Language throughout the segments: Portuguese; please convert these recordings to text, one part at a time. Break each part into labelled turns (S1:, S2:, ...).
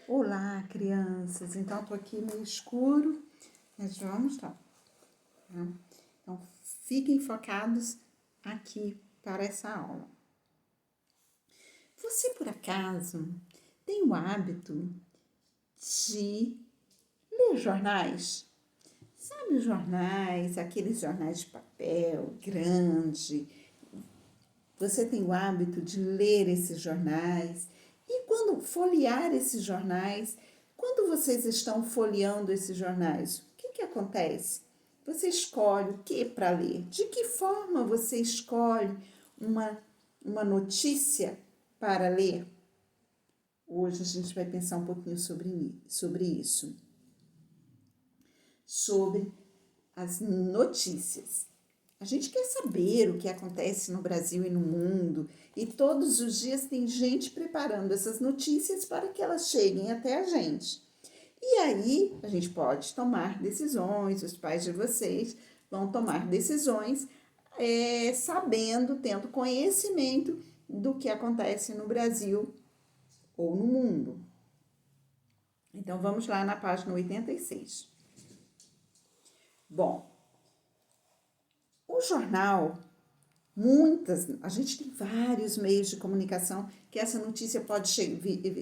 S1: Olá, crianças. Então, estou aqui meio escuro, mas vamos lá. Tá? Então, fiquem focados aqui para essa aula. Você, por acaso, tem o hábito de ler jornais? Sabe os jornais, aqueles jornais de papel grande? Você tem o hábito de ler esses jornais? E quando folhear esses jornais, quando vocês estão folheando esses jornais, o que acontece? Você escolhe o que para ler? De que forma você escolhe uma notícia para ler? Hoje a gente vai pensar um pouquinho sobre isso. Sobre as notícias. A gente quer saber o que acontece no Brasil e no mundo, e todos os dias tem gente preparando essas notícias para que elas cheguem até a gente. E aí a gente pode tomar decisões, os pais de vocês vão tomar decisões sabendo, tendo conhecimento do que acontece no Brasil ou no mundo. Então vamos lá na página 86. Bom, o jornal, a gente tem vários meios de comunicação que essa notícia pode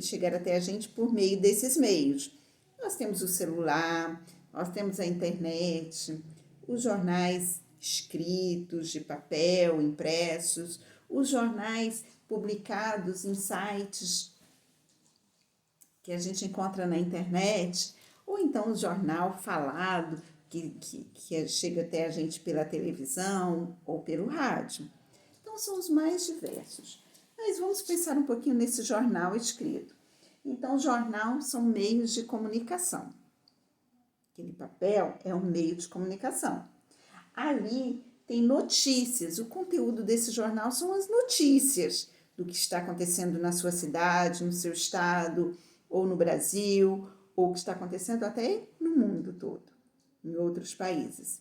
S1: chegar até a gente por meio desses meios. Nós temos o celular, nós temos a internet, os jornais escritos, de papel, impressos, os jornais publicados em sites que a gente encontra na internet, ou então o jornal falado que chega até a gente pela televisão ou pelo rádio. Então, são os mais diversos. Mas vamos pensar um pouquinho nesse jornal escrito. Então, jornal são meios de comunicação. Aquele papel é um meio de comunicação. Ali tem notícias. O conteúdo desse jornal são as notícias do que está acontecendo na sua cidade, no seu estado, ou no Brasil, ou o que está acontecendo até no mundo todo, em outros países.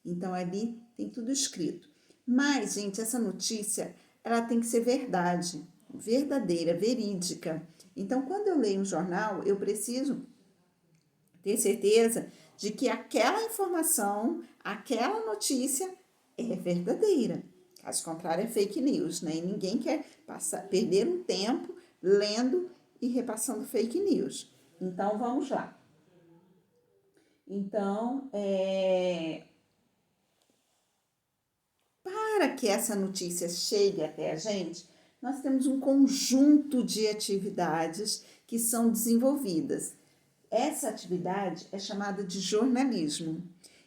S1: Então, ali tem tudo escrito. Mas, gente, essa notícia, ela tem que ser verdade, verdadeira, verídica. Então, quando eu leio um jornal, eu preciso ter certeza de que aquela informação, aquela notícia é verdadeira. Caso contrário, é fake news, né? E ninguém quer perder um tempo lendo e repassando fake news. Então, vamos lá. Então, para que essa notícia chegue até a gente, nós temos um conjunto de atividades que são desenvolvidas. Essa atividade é chamada de jornalismo.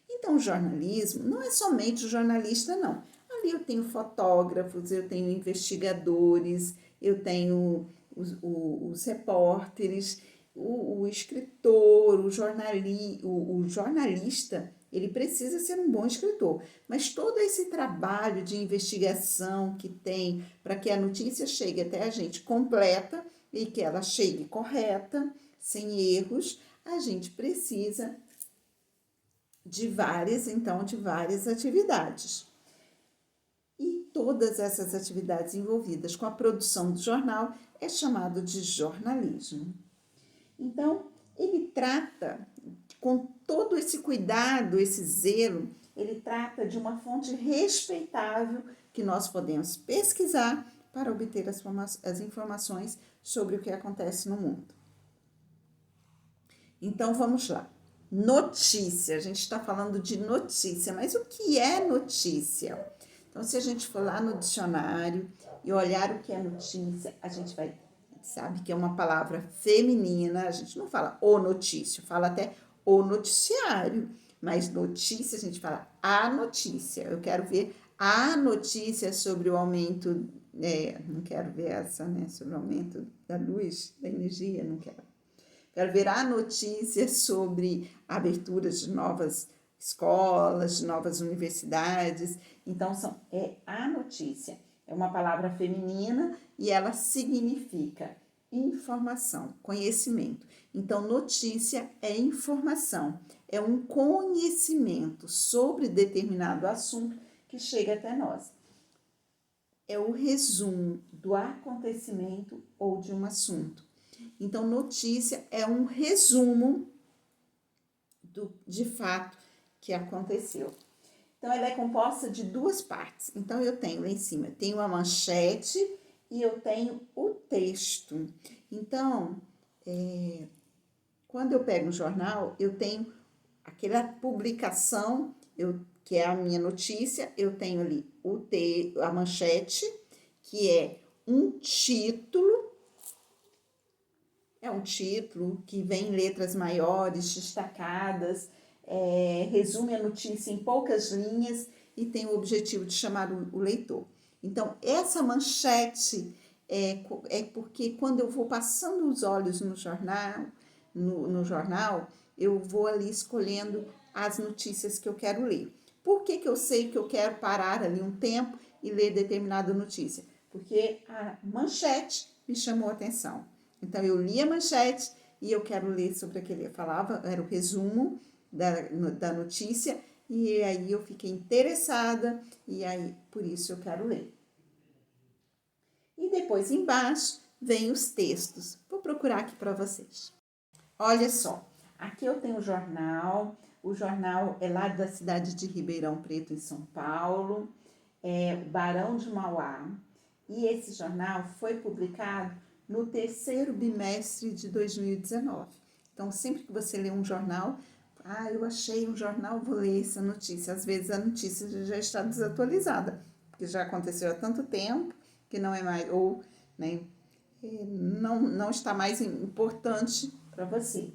S1: Então, o jornalismo não é somente o jornalista, não. Ali eu tenho fotógrafos, eu tenho investigadores, eu tenho os repórteres, o escritor, o jornalista, ele precisa ser um bom escritor. Mas todo esse trabalho de investigação que tem para que a notícia chegue até a gente completa e que ela chegue correta, sem erros, a gente precisa de várias atividades. E todas essas atividades envolvidas com a produção do jornal é chamado de jornalismo. Então, ele trata, com todo esse cuidado, esse zelo, ele trata de uma fonte respeitável que nós podemos pesquisar para obter as informações sobre o que acontece no mundo. Então, vamos lá. Notícia, a gente está falando de notícia, mas o que é notícia? Então, se a gente for lá no dicionário e olhar o que é notícia, a gente sabe que é uma palavra feminina, a gente não fala o notício, fala até o noticiário, mas notícia, a gente fala a notícia. Eu quero ver a notícia sobre o aumento, não quero ver essa, né, sobre o aumento da luz, da energia, não quero. Quero ver a notícia sobre a abertura de novas escolas, de novas universidades. Então, é a notícia. É uma palavra feminina e ela significa informação, conhecimento. Então, notícia é informação, é um conhecimento sobre determinado assunto que chega até nós. É o resumo do acontecimento ou de um assunto. Então, notícia é um resumo de fato que aconteceu. Então, ela é composta de duas partes. Então, eu tenho lá em cima, eu tenho a manchete e eu tenho o texto. Então, quando eu pego um jornal, eu tenho aquela publicação, que é a minha notícia, eu tenho ali a manchete, que é um título que vem em letras maiores, destacadas, resume a notícia em poucas linhas e tem o objetivo de chamar o leitor. Então, essa manchete é porque quando eu vou passando os olhos no jornal, eu vou ali escolhendo as notícias que eu quero ler. Por que eu sei que eu quero parar ali um tempo e ler determinada notícia? Porque a manchete me chamou a atenção. Então, eu li a manchete e eu quero ler sobre aquele. Falava, era o resumo da notícia, e aí eu fiquei interessada, e aí por isso eu quero ler. E depois embaixo vem os textos. Vou procurar aqui para vocês. Olha só, aqui eu tenho o jornal é lá da cidade de Ribeirão Preto, em São Paulo, é o Barão de Mauá, e esse jornal foi publicado no terceiro bimestre de 2019. Então, sempre que você lê um jornal, eu achei um jornal, vou ler essa notícia. Às vezes a notícia já está desatualizada, porque já aconteceu há tanto tempo que não é mais, ou né, não está mais importante para você.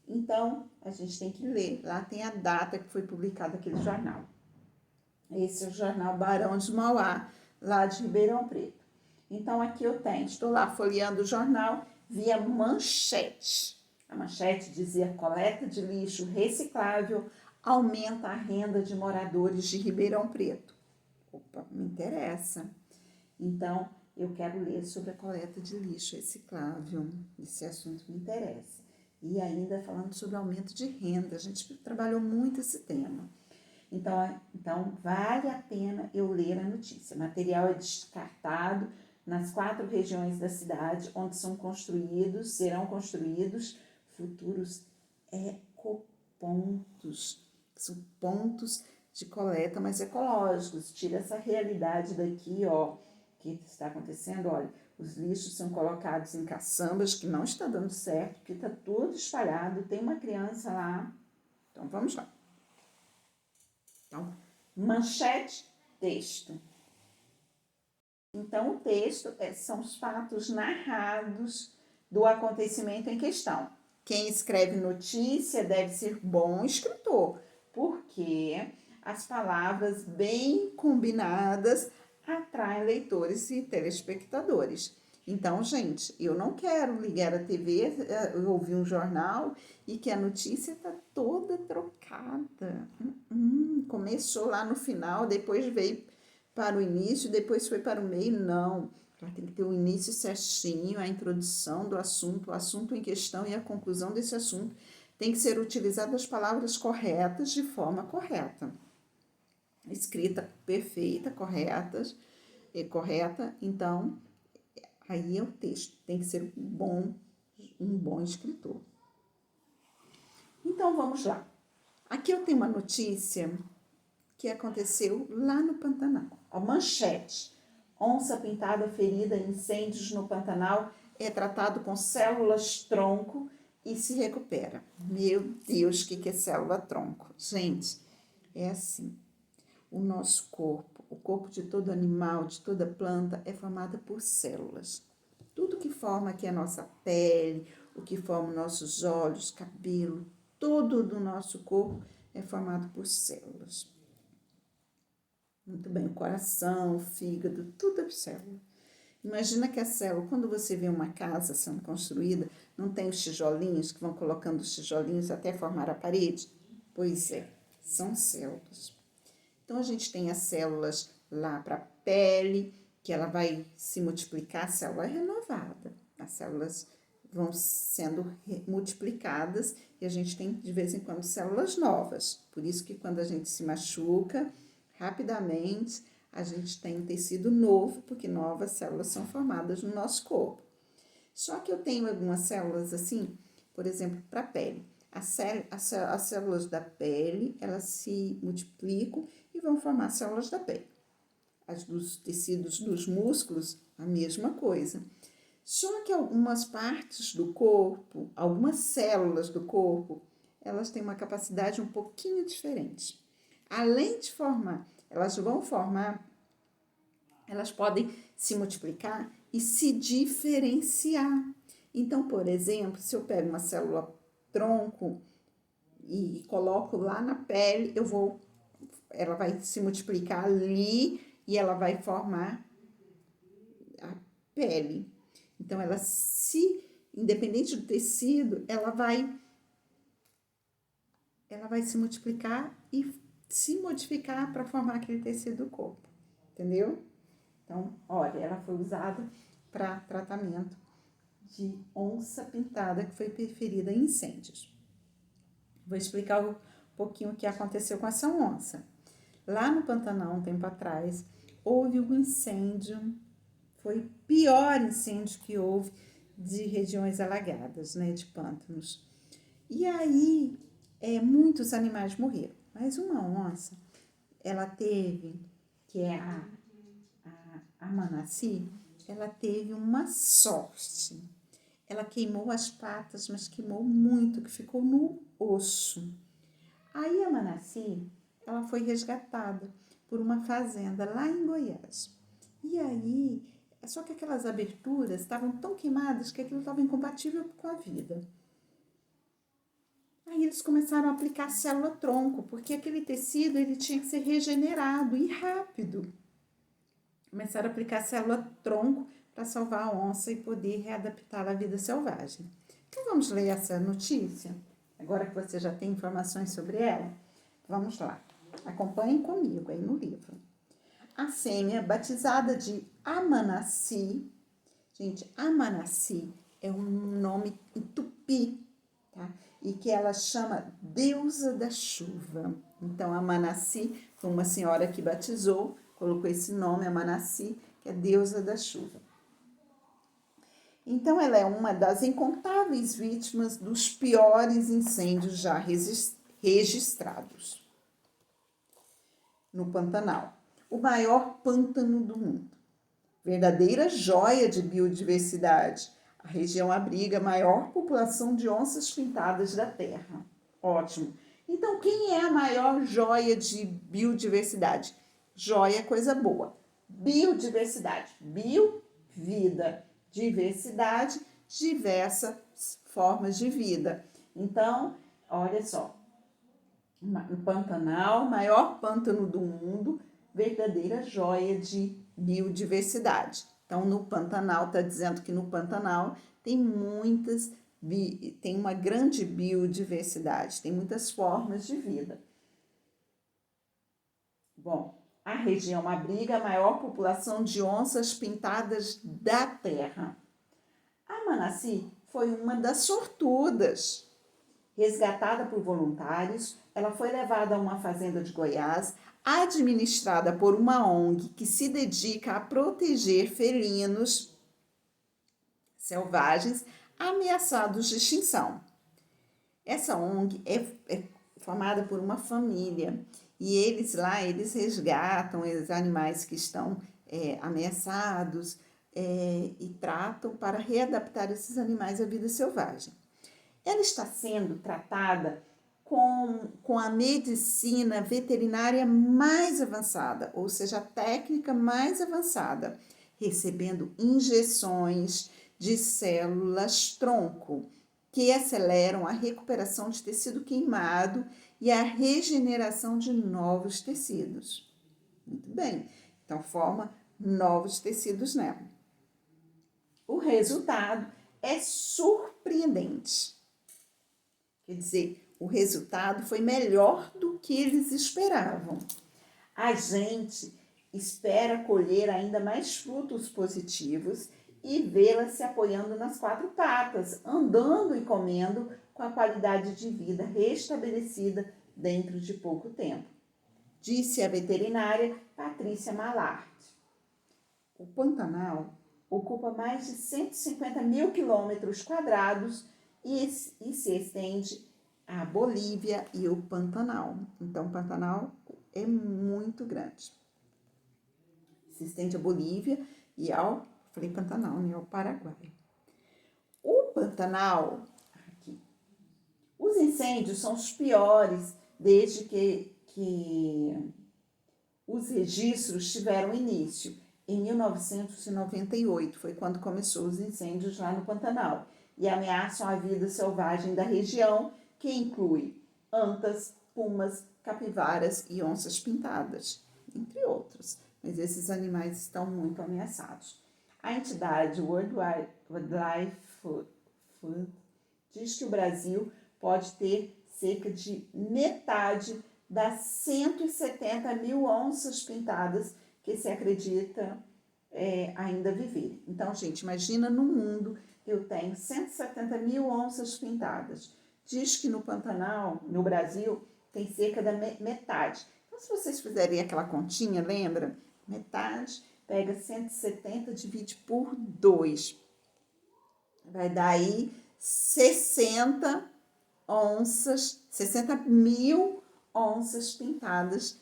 S1: Então, a gente tem que ler. Lá tem a data que foi publicado aquele jornal. Esse é o jornal Barão de Mauá, lá de Ribeirão Preto. Então, aqui eu tenho, estou lá folheando o jornal, vi a manchete. A manchete dizia: coleta de lixo reciclável aumenta a renda de moradores de Ribeirão Preto. Opa, me interessa. Então, eu quero ler sobre a coleta de lixo reciclável. Esse assunto me interessa. E ainda falando sobre aumento de renda. A gente trabalhou muito esse tema. Então, vale a pena eu ler a notícia. O material é descartado nas 4 regiões da cidade, onde serão construídos futuros ecopontos. São pontos de coleta, mas ecológicos. Tira essa realidade daqui, que está acontecendo. Olha, os lixos são colocados em caçambas, que não está dando certo, porque está tudo espalhado, tem uma criança lá. Então, vamos lá. Então, manchete, texto. Então, o texto são os fatos narrados do acontecimento em questão. Quem escreve notícia deve ser bom escritor, porque as palavras bem combinadas atraem leitores e telespectadores. Então, gente, eu não quero ligar a TV, ouvir um jornal e que a notícia está toda trocada. Começou lá no final, depois veio para o início, depois foi para o meio. Não, ela tem que ter o início certinho, a introdução do assunto, o assunto em questão e a conclusão desse assunto. Tem que ser utilizadas as palavras corretas de forma correta. Escrita perfeita, correta, então, aí é o texto. Tem que ser um bom escritor. Então, vamos lá. Aqui eu tenho uma notícia que aconteceu lá no Pantanal. A manchete: onça pintada ferida em incêndios no Pantanal é tratado com células-tronco e se recupera. Meu Deus, o que é célula-tronco? Gente, é assim. O nosso corpo, o corpo de todo animal, de toda planta, é formado por células. Tudo que forma aqui a nossa pele, o que forma nossos olhos, cabelo, tudo do nosso corpo é formado por células. Muito bem, o coração, o fígado, tudo é célula. Imagina que a célula, quando você vê uma casa sendo construída, não tem os tijolinhos que vão colocando os tijolinhos até formar a parede? Pois é, são células. Então, a gente tem as células lá para a pele, que ela vai se multiplicar, a célula é renovada. As células vão sendo multiplicadas e a gente tem, de vez em quando, células novas. Por isso que quando a gente se machuca, rapidamente a gente tem um tecido novo, porque novas células são formadas no nosso corpo. Só que eu tenho algumas células assim, por exemplo, para a pele. As células da pele, elas se multiplicam e vão formar células da pele. As dos tecidos dos músculos, a mesma coisa. Só que algumas partes do corpo, algumas células do corpo, elas têm uma capacidade um pouquinho diferente. Além de formar, elas podem se multiplicar e se diferenciar. Então, por exemplo, se eu pego uma célula tronco e coloco lá na pele, ela vai se multiplicar ali e ela vai formar a pele. Então, independente do tecido, ela vai se multiplicar e se modificar para formar aquele tecido do corpo, entendeu? Então, olha, ela foi usada para tratamento de onça pintada que foi ferida em incêndios. Vou explicar um pouquinho o que aconteceu com essa onça. Lá no Pantanal, um tempo atrás, houve um incêndio, foi o pior incêndio que houve de regiões alagadas, né, de pântanos. E aí, muitos animais morreram, mas uma onça, ela teve, que é a Manassi, ela teve uma sorte. Ela queimou as patas, mas queimou muito, que ficou no osso. Aí a Manassi, ela foi resgatada por uma fazenda lá em Goiás. E aí, só que aquelas aberturas estavam tão queimadas que aquilo estava incompatível com a vida. Aí eles começaram a aplicar célula-tronco, porque aquele tecido ele tinha que ser regenerado e rápido. Começaram a aplicar célula-tronco para salvar a onça e poder readaptá-la à vida selvagem. Então vamos ler essa notícia? Agora que você já tem informações sobre ela, vamos lá. Acompanhem comigo aí no livro. A fêmea, batizada de Amanassi, gente, Amanassi é um nome em tupi, tá? E que ela chama deusa da chuva. Então, Amanassi foi uma senhora que batizou, colocou esse nome, Amanassi, que é deusa da chuva. Então, ela é uma das incontáveis vítimas dos piores incêndios já registrados no Pantanal, o maior pântano do mundo. Verdadeira joia de biodiversidade. A região abriga a maior população de onças pintadas da Terra. Ótimo. Então, quem é a maior joia de biodiversidade? Joia é coisa boa. Biodiversidade. Bio, vida. Diversidade, diversas formas de vida. Então, olha só. O Pantanal, maior pântano do mundo, verdadeira joia de biodiversidade. Então, no Pantanal, está dizendo que no Pantanal tem uma grande biodiversidade, tem muitas formas de vida. Bom, a região abriga a maior população de onças pintadas da Terra. A Manassi foi uma das sortudas. Resgatada por voluntários, ela foi levada a uma fazenda de Goiás, administrada por uma ONG que se dedica a proteger felinos selvagens ameaçados de extinção. Essa ONG é formada por uma família e eles resgatam os animais que estão ameaçados e tratam para readaptar esses animais à vida selvagem. Ela está sendo tratada com a medicina veterinária mais avançada, ou seja, a técnica mais avançada, recebendo injeções de células-tronco, que aceleram a recuperação de tecido queimado e a regeneração de novos tecidos. Muito bem, então forma novos tecidos nela. O resultado é surpreendente. Quer dizer, o resultado foi melhor do que eles esperavam. A gente espera colher ainda mais frutos positivos e vê-la se apoiando nas quatro patas, andando e comendo com a qualidade de vida restabelecida dentro de pouco tempo, disse a veterinária Patrícia Malarte. O Pantanal ocupa mais de 150 mil quilômetros quadrados e se estende à Bolívia e o Pantanal. Então, o Pantanal é muito grande. Se estende à Bolívia e falei Pantanal, né? Ao Paraguai. O Pantanal, aqui, os incêndios são os piores desde que os registros tiveram início. Em 1998 foi quando começou os incêndios lá no Pantanal e ameaçam a vida selvagem da região, que inclui antas, pumas, capivaras e onças pintadas, entre outros. Mas esses animais estão muito ameaçados. A entidade World Wildlife Fund diz que o Brasil pode ter cerca de metade das 170 mil onças pintadas que se acredita ainda viver. Então, gente, imagina no mundo eu tenho 170 mil onças pintadas. Diz que no Pantanal, no Brasil, tem cerca da metade. Então, se vocês fizerem aquela continha, lembra? Metade, pega 170, divide por 2. Vai dar aí 60 mil onças pintadas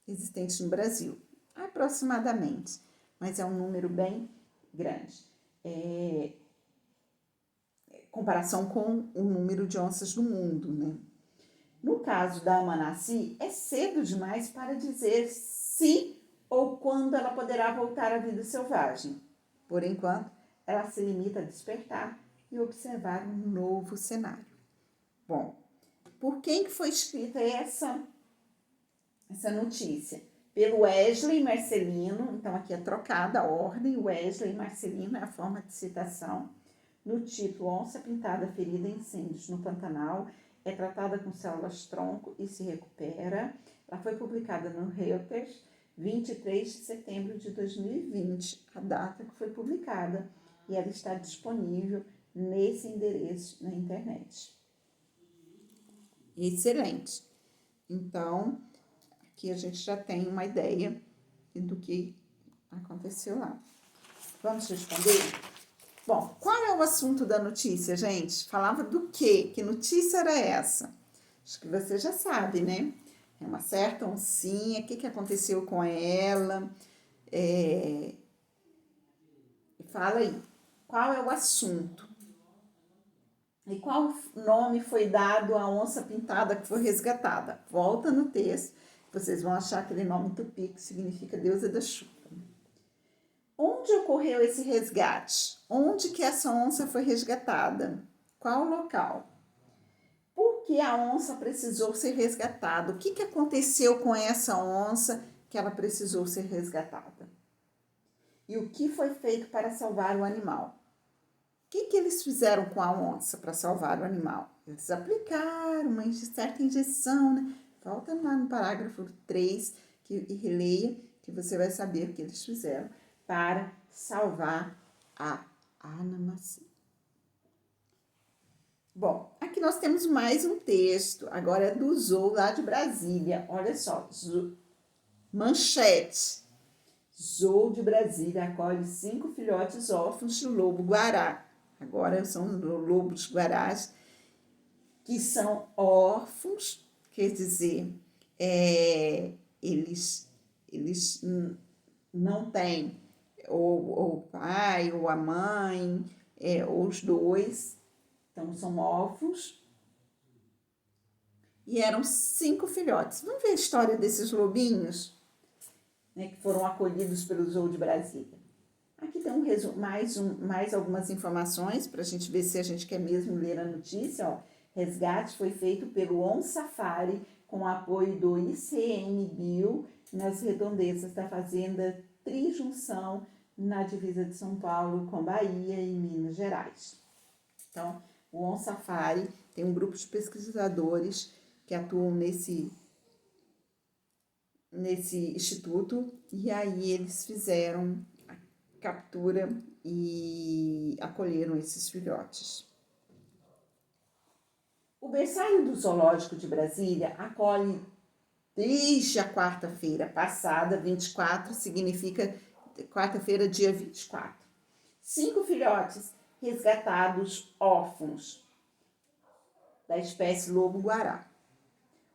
S1: existentes no Brasil, aproximadamente, mas é um número bem grande. Comparação com o número de onças do mundo, né? No caso da Amanaci, é cedo demais para dizer se ou quando ela poderá voltar à vida selvagem. Por enquanto, ela se limita a despertar e observar um novo cenário. Bom, por quem que foi escrita essa notícia? Pelo Wesley Marcelino, então aqui é trocada a ordem, Wesley Marcelino é a forma de citação. No título, Onça Pintada Ferida em Incêndios no Pantanal, é tratada com células-tronco e se recupera. Ela foi publicada no Reuters, 23 de setembro de 2020, a data que foi publicada, e ela está disponível nesse endereço na internet. Excelente. Então, aqui a gente já tem uma ideia do que aconteceu lá. Vamos responder? Bom, qual é o assunto da notícia, gente? Falava do quê? Que notícia era essa? Acho que você já sabe, né? É uma certa oncinha, o que aconteceu com ela? Fala aí, qual é o assunto? E qual nome foi dado à onça pintada que foi resgatada? Volta no texto, vocês vão achar aquele nome tupi que significa deusa da chuva. Onde ocorreu esse resgate? Onde que essa onça foi resgatada? Qual local? Por que a onça precisou ser resgatada? O que aconteceu com essa onça que ela precisou ser resgatada? E o que foi feito para salvar o animal? O que eles fizeram com a onça para salvar o animal? Eles aplicaram uma certa injeção, né? Volta lá no parágrafo 3 e releia, que você vai saber o que eles fizeram para salvar a Anamaci. Bom, aqui nós temos mais um texto, agora é do Zoo lá de Brasília. Olha só, manchete. Zoo de Brasília acolhe 5 filhotes órfãos de lobo-guará. Agora são lobos guarás que são órfãos, quer dizer, eles não têm ou o pai ou a mãe, ou os dois, então são órfãos. E eram 5 filhotes. Vamos ver a história desses lobinhos, né, que foram acolhidos pelo Zoo de Brasília. Aqui tem mais algumas informações para a gente ver se a gente quer mesmo ler a notícia. Ó. Resgate foi feito pelo On Safari com apoio do ICMBio nas redondezas da fazenda Trijunção, na divisa de São Paulo com Bahia e Minas Gerais. Então, o On Safari tem um grupo de pesquisadores que atuam nesse instituto, e aí eles fizeram a captura e acolheram esses filhotes. O berçário do Zoológico de Brasília acolhe desde a quarta-feira passada, 24, significa quarta-feira, dia 24. 5 filhotes resgatados órfãos da espécie lobo-guará.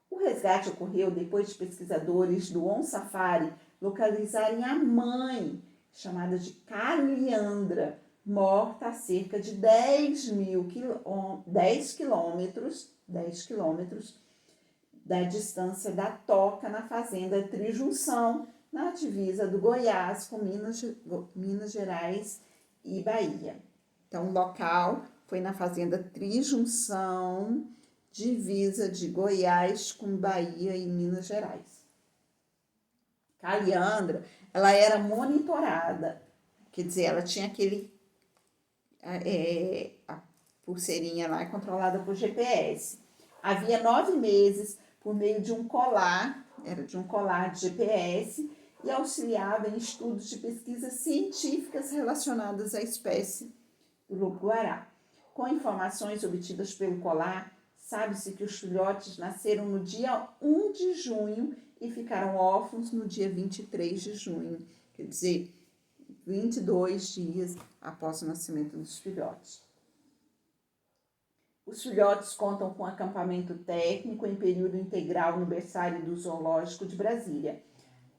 S1: O resgate ocorreu depois de pesquisadores do On-Safari localizarem a mãe, chamada de Caliandra, morta a cerca de 10 quilômetros da distância da toca na fazenda Trijunção, na divisa do Goiás com Minas Gerais e Bahia. Então, o local foi na fazenda Trijunção, divisa de Goiás com Bahia e Minas Gerais. Caliandra, ela era monitorada, quer dizer, ela tinha a pulseirinha lá controlada por GPS. Havia 9 meses por meio de um colar, era de um colar de GPS, e auxiliava em estudos de pesquisas científicas relacionadas à espécie do lobo-guará. Com informações obtidas pelo colar, sabe-se que os filhotes nasceram no dia 1 de junho e ficaram órfãos no dia 23 de junho, quer dizer, 22 dias após o nascimento dos filhotes. Os filhotes contam com acampamento técnico em período integral no berçário do Zoológico de Brasília.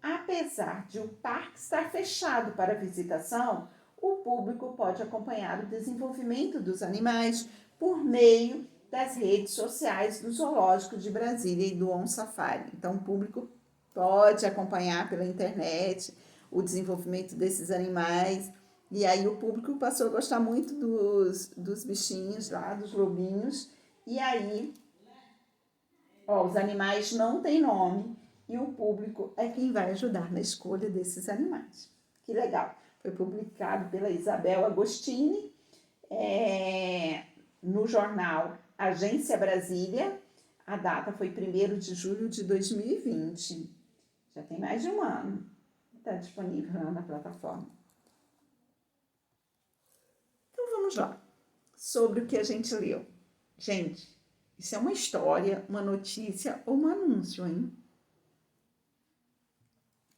S1: Apesar de o parque estar fechado para visitação, o público pode acompanhar o desenvolvimento dos animais por meio das redes sociais do Zoológico de Brasília e do On-Safari. Então, o público pode acompanhar pela internet o desenvolvimento desses animais. E aí o público passou a gostar muito dos bichinhos lá, dos lobinhos. E aí, os animais não têm nome e o público é quem vai ajudar na escolha desses animais. Que legal! Foi publicado pela Isabel Agostini no jornal Agência Brasília. A data foi 1º de julho de 2020. Já tem mais de um ano. Está disponível lá na plataforma. Então vamos lá. Sobre o que a gente leu. Gente, isso é uma história, uma notícia ou um anúncio, hein?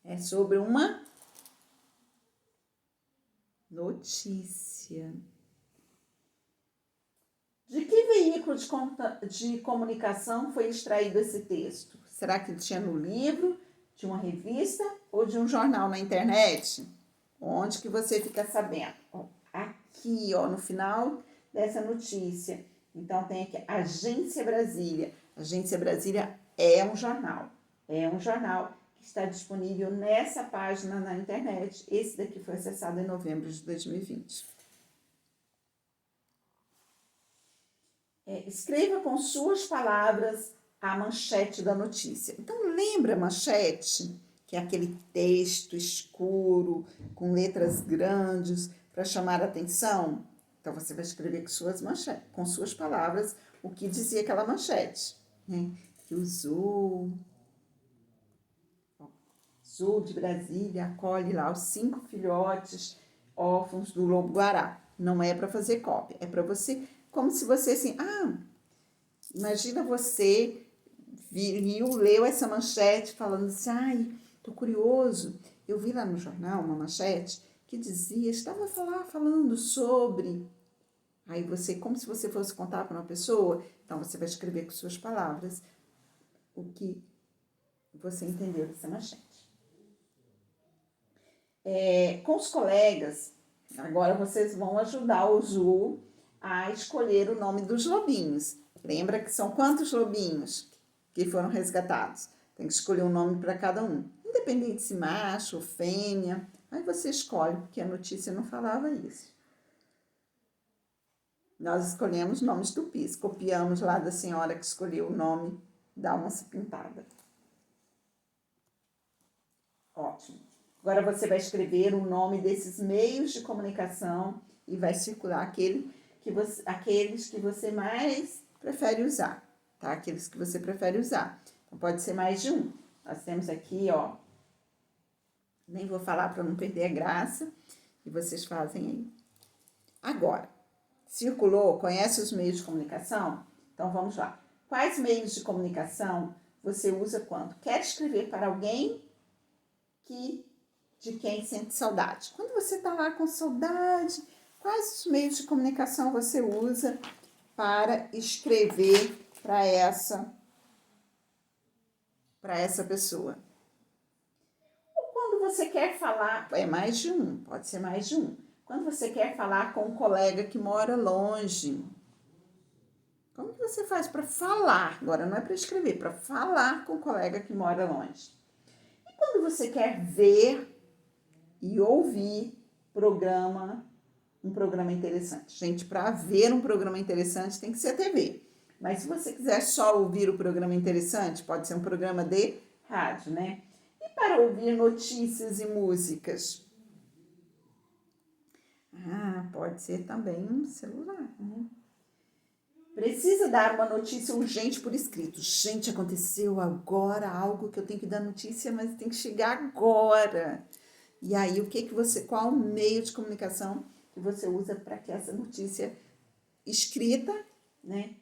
S1: É sobre uma notícia. De que veículo de comunicação foi extraído esse texto? Será que tinha no livro, de uma revista ou de um jornal na internet? Onde que você fica sabendo? Aqui, no final dessa notícia. Então, tem aqui Agência Brasília. Agência Brasília é um jornal. É um jornal que está disponível nessa página na internet. Esse daqui foi acessado em novembro de 2020. Escreva com suas palavras a manchete da notícia. Então, lembra a manchete? Que é aquele texto escuro, com letras grandes, para chamar a atenção? Então, você vai escrever com suas palavras o que dizia aquela manchete. Né? Que o Zoo de Brasília acolhe lá os 5 filhotes órfãos do lobo-guará. Não é para fazer cópia, é para você... Como se você assim, imagina você leu essa manchete falando assim, tô curioso. Eu vi lá no jornal uma manchete que dizia, estava falando sobre. Aí você, como se você fosse contar para uma pessoa, então você vai escrever com suas palavras o que você entendeu dessa manchete. Com os colegas, agora vocês vão ajudar o Zu a escolher o nome dos lobinhos. Lembra que são quantos lobinhos que foram resgatados? Tem que escolher um nome para cada um. Independente se macho ou fêmea. Aí você escolhe, porque a notícia não falava isso. Nós escolhemos nomes tupis. Copiamos lá da senhora que escolheu o nome da onça pintada. Ótimo. Agora você vai escrever o nome desses meios de comunicação e vai circular aqueles que você mais prefere usar, tá? Aqueles que você prefere usar. Então, pode ser mais de um. Nós temos aqui, nem vou falar para não perder a graça, e vocês fazem aí. Agora, circulou, conhece os meios de comunicação? Então, vamos lá. Quais meios de comunicação você usa quando quer escrever para alguém de quem sente saudade? Quando você está lá com saudade quais os meios de comunicação você usa para escrever para essa pessoa. Ou quando você quer falar, é mais de um, pode ser mais de um. Quando você quer falar com um colega que mora longe, como que você faz para falar? Agora não é para escrever, para falar com um colega que mora longe. E quando você quer ver e ouvir um programa interessante. Gente, para ver um programa interessante tem que ser a TV. Mas se você quiser só ouvir o programa interessante, pode ser um programa de rádio, né? E para ouvir notícias e músicas? Pode ser também um celular, né? Precisa dar uma notícia urgente por escrito. Gente, aconteceu agora algo que eu tenho que dar notícia, mas tem que chegar agora. E aí, qual o meio de comunicação que você usa para que essa notícia escrita, né,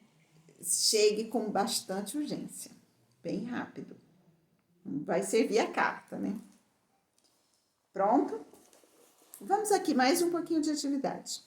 S1: chegue com bastante urgência, bem rápido. Vai servir a carta, né? Pronto? Vamos aqui mais um pouquinho de atividade.